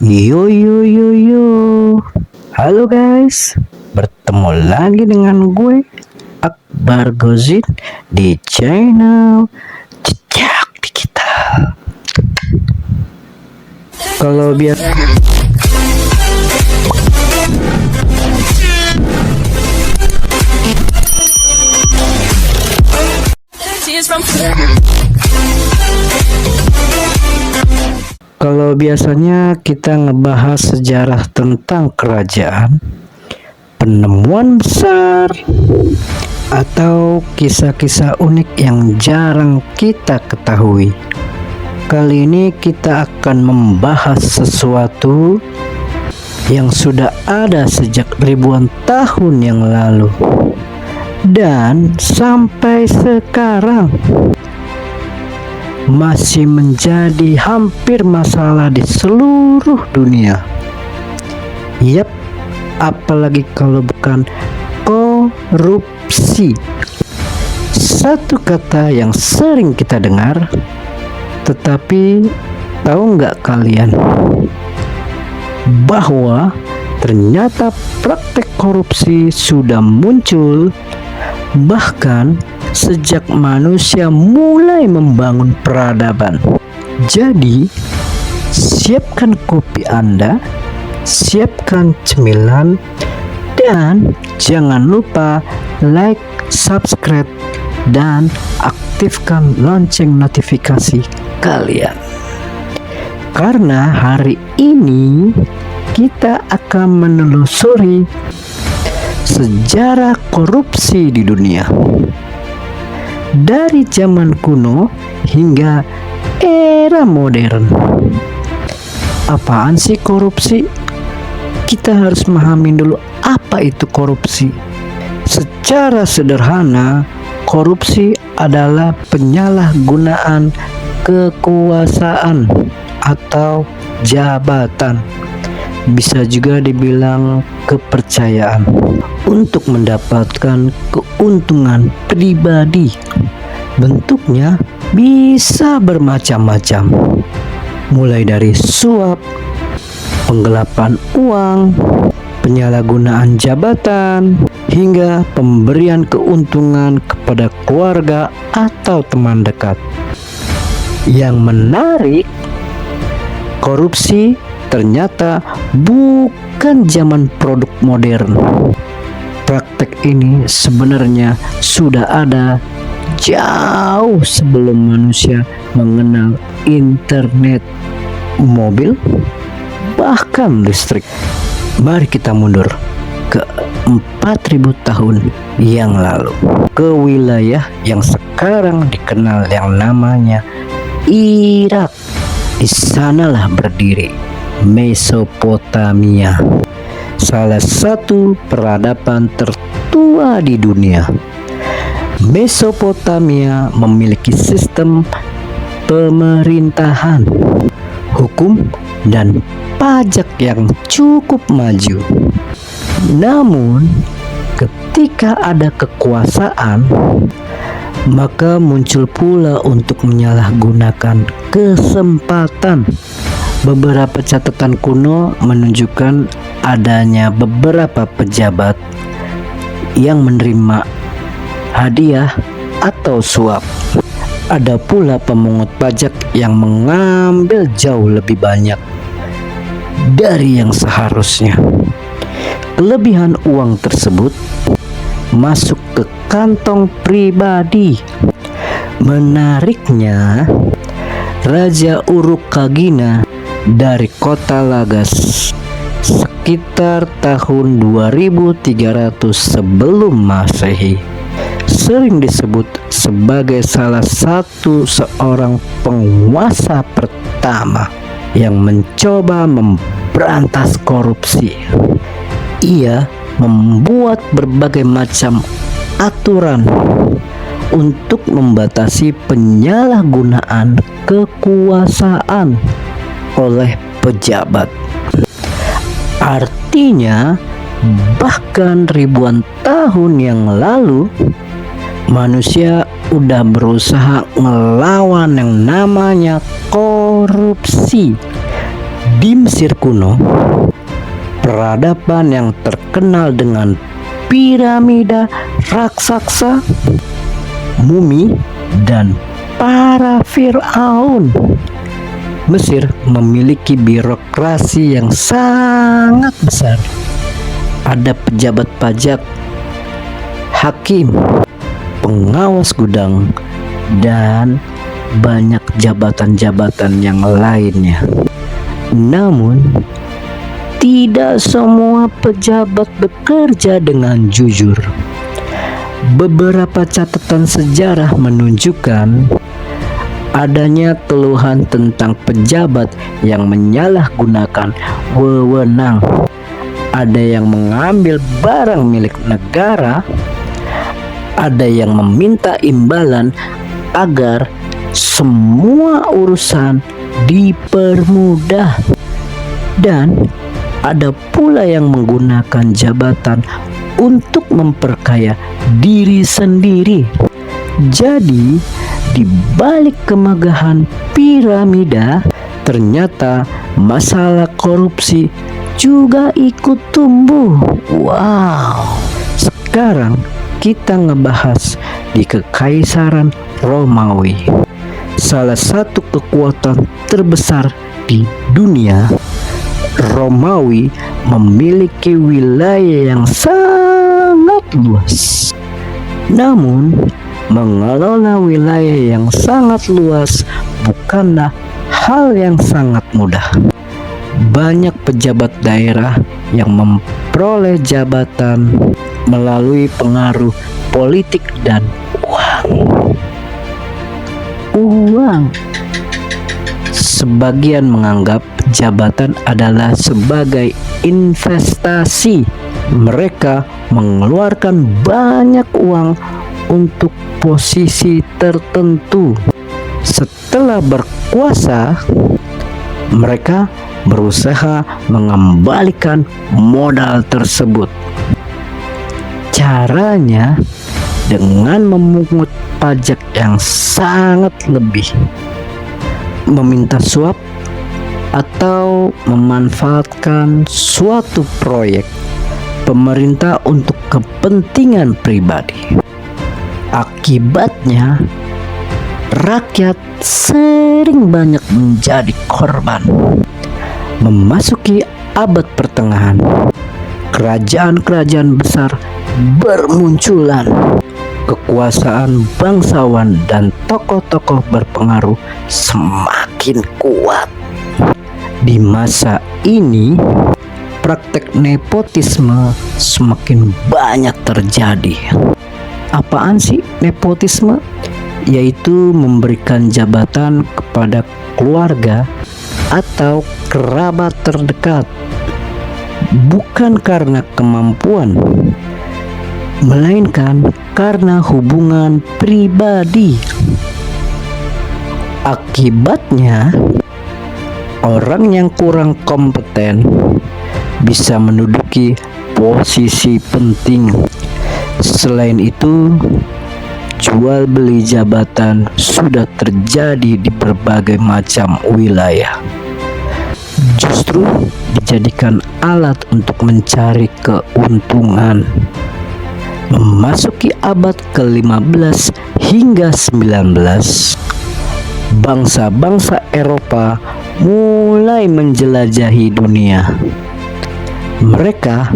Yo yo yo yo. Halo guys, bertemu lagi dengan gue Akbar Gozin di channel Jejak Digital. Kalau biasa Kalau biasanya kita ngebahas sejarah tentang kerajaan, penemuan besar, atau kisah-kisah unik yang jarang kita ketahui. Kali ini kita akan membahas sesuatu yang sudah ada sejak ribuan tahun yang lalu dan sampai sekarang masih menjadi hampir masalah di seluruh dunia. Yap, apalagi kalau bukan korupsi. Satu kata yang sering kita dengar, tetapi tahu nggak kalian bahwa ternyata praktek korupsi sudah muncul bahkan sejak manusia mulai membangun peradaban. Jadi, siapkan kopi Anda, siapkan cemilan, dan jangan lupa like, subscribe, dan aktifkan lonceng notifikasi kalian. Karena hari ini kita akan menelusuri sejarah korupsi di dunia. Dari zaman kuno hingga era modern. Apaan sih korupsi? Kita harus memahami dulu apa itu korupsi. Secara sederhana, korupsi adalah penyalahgunaan kekuasaan atau jabatan. Bisa juga dibilang kepercayaan untuk mendapatkan keuntungan pribadi. Bentuknya bisa bermacam-macam, mulai dari suap, penggelapan uang, penyalahgunaan jabatan, hingga pemberian keuntungan kepada keluarga atau teman dekat. Yang menarik, korupsi ternyata bukan zaman produk modern. Praktek ini sebenarnya sudah ada jauh sebelum manusia mengenal internet, mobil, bahkan listrik. Mari kita mundur ke 4000 tahun yang lalu, ke wilayah yang sekarang dikenal yang namanya Irak. Di sanalah berdiri Mesopotamia, salah satu peradaban tertua di dunia. Mesopotamia memiliki sistem pemerintahan, hukum, dan pajak yang cukup maju. Namun, ketika ada kekuasaan, maka muncul pula untuk menyalahgunakan kesempatan. Beberapa catatan kuno menunjukkan adanya beberapa pejabat yang menerima hadiah atau suap. Ada pula pemungut pajak yang mengambil jauh lebih banyak dari yang seharusnya. Kelebihan uang tersebut masuk ke kantong pribadi. Menariknya, Raja Urukagina dari kota Lagas sekitar tahun 2300 sebelum Masehi sering disebut sebagai salah satu seorang penguasa pertama yang mencoba memberantas korupsi. Ia membuat berbagai macam aturan untuk membatasi penyalahgunaan kekuasaan oleh pejabat. Artinya, bahkan ribuan tahun yang lalu manusia udah berusaha melawan yang namanya korupsi Di Mesir kuno, peradaban yang terkenal dengan piramida raksasa, mumi, dan para Firaun, Mesir memiliki birokrasi yang sangat besar. Ada pejabat pajak, hakim, pengawas gudang, dan banyak jabatan-jabatan yang lainnya. Namun, tidak semua pejabat bekerja dengan jujur. Beberapa catatan sejarah menunjukkan adanya keluhan tentang pejabat yang menyalahgunakan wewenang. Ada yang mengambil barang milik negara, ada yang meminta imbalan agar semua urusan dipermudah, dan ada pula yang menggunakan jabatan untuk memperkaya diri sendiri. Jadi, di balik kemegahan piramida, ternyata masalah korupsi juga ikut tumbuh. Wow. Sekarang kita ngebahas di Kekaisaran Romawi, salah satu kekuatan terbesar di dunia. Romawi memiliki wilayah yang sangat luas. Namun, mengelola wilayah yang sangat luas bukanlah hal yang sangat mudah. Banyak pejabat daerah yang memperoleh jabatan melalui pengaruh politik dan uang. Sebagian menganggap jabatan adalah sebagai investasi. Mereka mengeluarkan banyak uang untuk posisi tertentu. Setelah berkuasa, mereka berusaha mengembalikan modal tersebut. Caranya dengan memungut pajak yang sangat lebih, meminta suap, atau memanfaatkan suatu proyek pemerintah untuk kepentingan pribadi. Akibatnya, rakyat sering banyak menjadi korban. Memasuki abad pertengahan, kerajaan-kerajaan besar bermunculan. Kekuasaan bangsawan dan tokoh-tokoh berpengaruh semakin kuat. Di masa ini, praktek nepotisme semakin banyak terjadi. Apaan sih nepotisme? Yaitu memberikan jabatan kepada keluarga atau kerabat terdekat, bukan karena kemampuan, melainkan karena hubungan pribadi. Akibatnya, orang yang kurang kompeten bisa menduduki posisi penting. Selain itu, jual beli jabatan sudah terjadi di berbagai macam wilayah. Justru dijadikan alat untuk mencari keuntungan. Memasuki abad ke-15 hingga 19, bangsa-bangsa Eropa mulai menjelajahi dunia. Mereka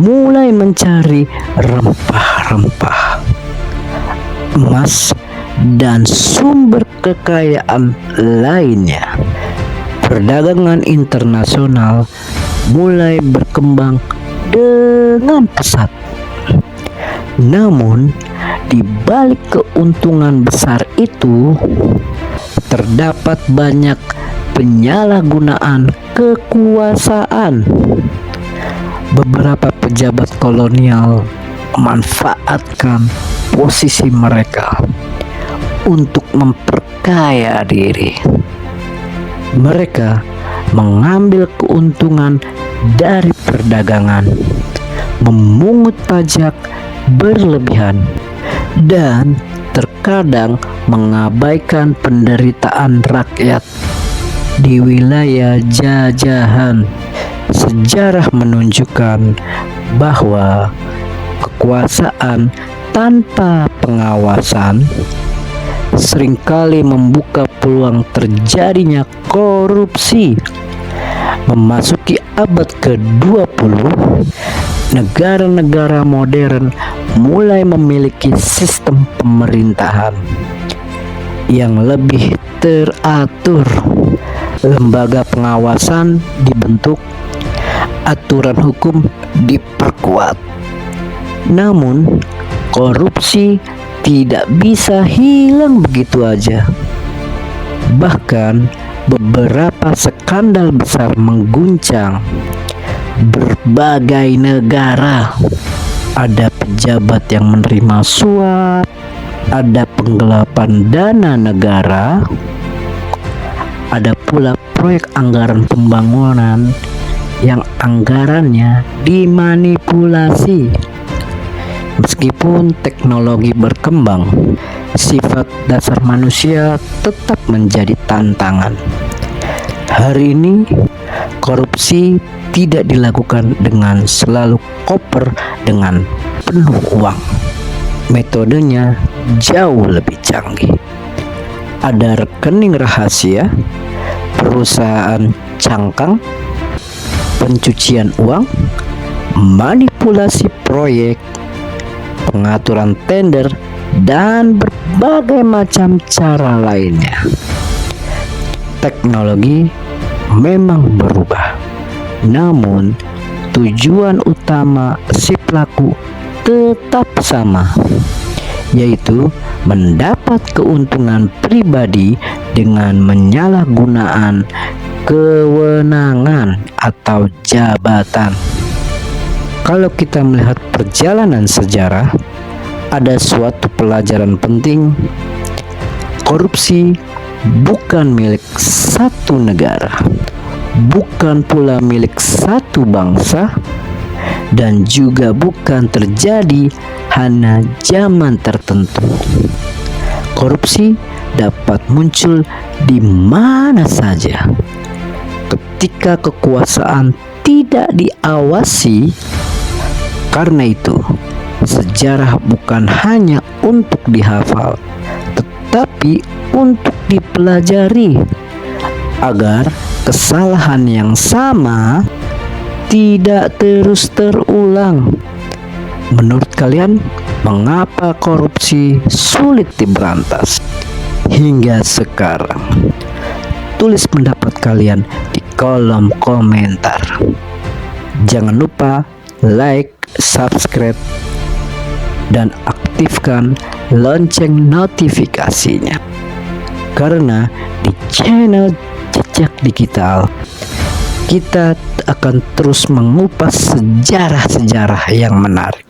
mulai mencari rempah-rempah, emas, dan sumber kekayaan lainnya. Perdagangan internasional mulai berkembang dengan pesat. Namun, di balik keuntungan besar itu, terdapat banyak penyalahgunaan kekuasaan. Beberapa pejabat kolonial memanfaatkan posisi mereka untuk memperkaya diri. Mereka mengambil keuntungan dari perdagangan, memungut pajak berlebihan, dan terkadang mengabaikan penderitaan rakyat. di wilayah jajahan. Sejarah menunjukkan bahwa kekuasaan tanpa pengawasan seringkali membuka peluang terjadinya korupsi. Memasuki abad ke-20, negara-negara modern mulai memiliki sistem pemerintahan yang lebih teratur. Lembaga pengawasan dibentuk, aturan hukum diperkuat. Namun, korupsi tidak bisa hilang begitu aja. Bahkan, beberapa skandal besar mengguncang berbagai negara. Ada pejabat yang menerima suap, ada penggelapan dana negara, ada pula proyek anggaran pembangunan yang anggarannya dimanipulasi. Meskipun teknologi berkembang, sifat dasar manusia tetap menjadi tantangan. Hari ini, korupsi tidak dilakukan dengan selalu koper dengan penuh uang. Metodenya jauh lebih canggih. Ada rekening rahasia, perusahaan cangkang, pencucian uang, manipulasi proyek, pengaturan tender, dan berbagai macam cara lainnya. Teknologi memang berubah, namun tujuan utama si pelaku tetap sama, yaitu mendapat keuntungan pribadi dengan menyalahgunaan kewenangan atau jabatan. Kalau kita melihat perjalanan sejarah, ada suatu pelajaran penting. Korupsi bukan milik satu negara, bukan pula milik satu bangsa, dan juga bukan terjadi hanya zaman tertentu. Korupsi dapat muncul di mana saja. Ketika kekuasaan tidak diawasi, karena itu sejarah bukan hanya untuk dihafal, tetapi untuk dipelajari agar kesalahan yang sama tidak terus terulang. Menurut kalian, mengapa korupsi sulit diberantas hingga sekarang? Tulis pendapat kalian di kolom komentar. Jangan lupa like, subscribe, dan aktifkan lonceng notifikasinya. Karena di channel Jejak Digital, kita akan terus mengupas sejarah-sejarah yang menarik.